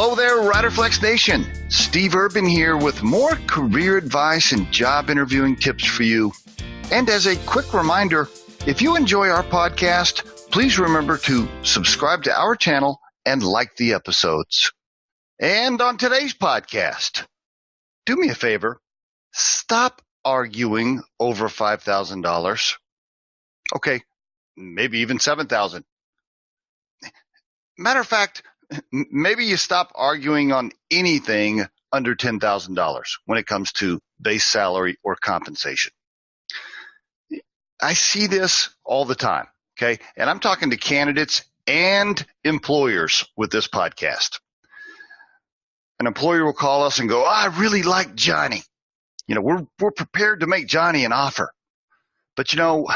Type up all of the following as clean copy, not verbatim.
Hello there, Riderflex Nation. Steve Urban here with more career advice and job interviewing tips for you. And as a quick reminder, if you enjoy our podcast, please remember to subscribe to our channel and like the episodes. And on today's podcast, do me a favor, stop arguing over $5,000. Okay, maybe even $7,000. Matter of fact, maybe you stop arguing on anything under $10,000 when it comes to base salary or compensation. I see this all the time, okay? And I'm talking to candidates and employers with this podcast. An employer will call us and go, I really like Johnny. You know, we're prepared to make Johnny an offer. But you know,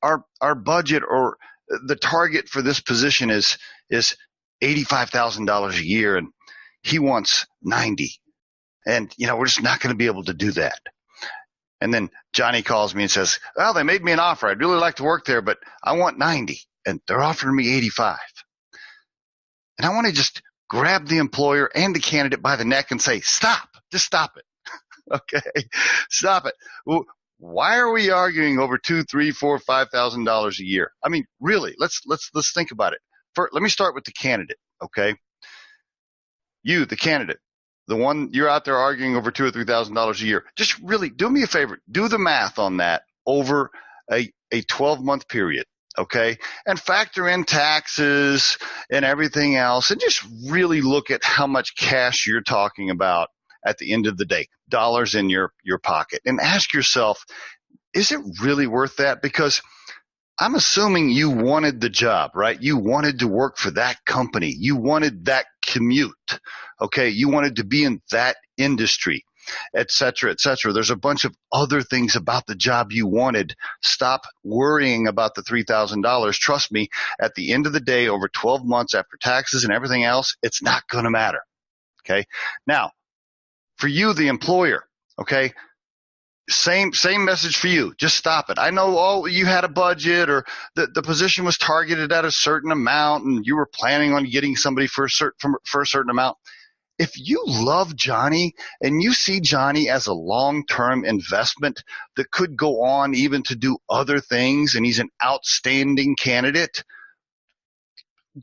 our budget or the target for this position is $85,000 a year, and he wants 90. And, you know, we're just not going to be able to do that. And then Johnny calls me and says, well, they made me an offer. I'd really like to work there, but I want 90, and they're offering me 85. And I want to just grab the employer and the candidate by the neck and say, stop, just stop it. Okay, stop it. Well, why are we arguing over $2,000, $3,000, $4,000, $5,000 a year? I mean, really, let's think about it. First, let me start with the candidate, okay? You, the candidate, the one you're out there arguing over $2,000 or $3,000 a year. Just really do me a favor. Do the math on that over a 12-month period, okay? And factor in taxes and everything else, and just really look at how much cash you're talking about at the end of the day, dollars in your pocket. And ask yourself, is it really worth that? Because I'm assuming you wanted the job, right? You wanted to work for that company. You wanted that commute, okay? You wanted to be in that industry, et cetera, et cetera. There's a bunch of other things about the job you wanted. Stop worrying about the $3,000. Trust me, at the end of the day, over 12 months after taxes and everything else, it's not going to matter, okay? Now, for you, the employer, okay? Same message for you. Just stop it. I know, you had a budget or the position was targeted at a certain amount and you were planning on getting somebody for a certain amount. If you love Johnny and you see Johnny as a long-term investment that could go on even to do other things and he's an outstanding candidate,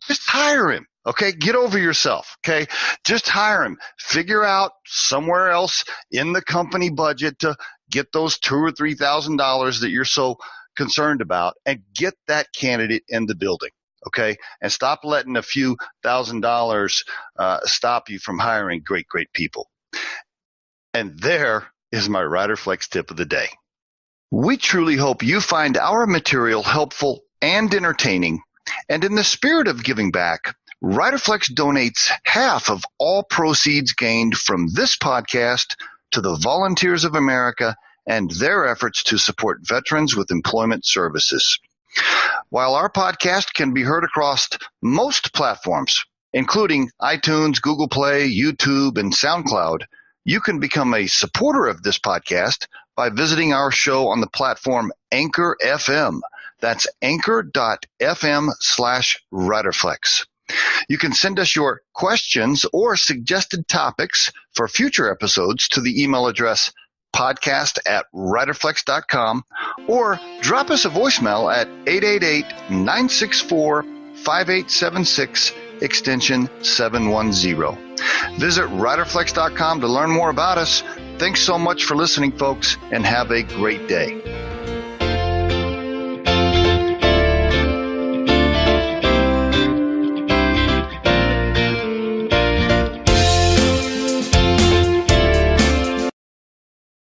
just hire him. Okay, get over yourself, okay? Just hire him. Figure out somewhere else in the company budget to get those $2,000 or $3,000 that you're so concerned about and get that candidate in the building, okay? And stop letting a few $1,000s stop you from hiring great people. And there is my Riderflex tip of the day. We truly hope you find our material helpful and entertaining. And in the spirit of giving back, Riderflex donates half of all proceeds gained from this podcast to the Volunteers of America and their efforts to support veterans with employment services. While our podcast can be heard across most platforms, including iTunes, Google Play, YouTube, and SoundCloud, you can become a supporter of this podcast by visiting our show on the platform Anchor FM. That's anchor.fm/Riderflex. You can send us your questions or suggested topics for future episodes to the email address podcast@riderflex.com or drop us a voicemail at 888-964-5876 extension 710. Visit riderflex.com to learn more about us. Thanks so much for listening, folks, and have a great day.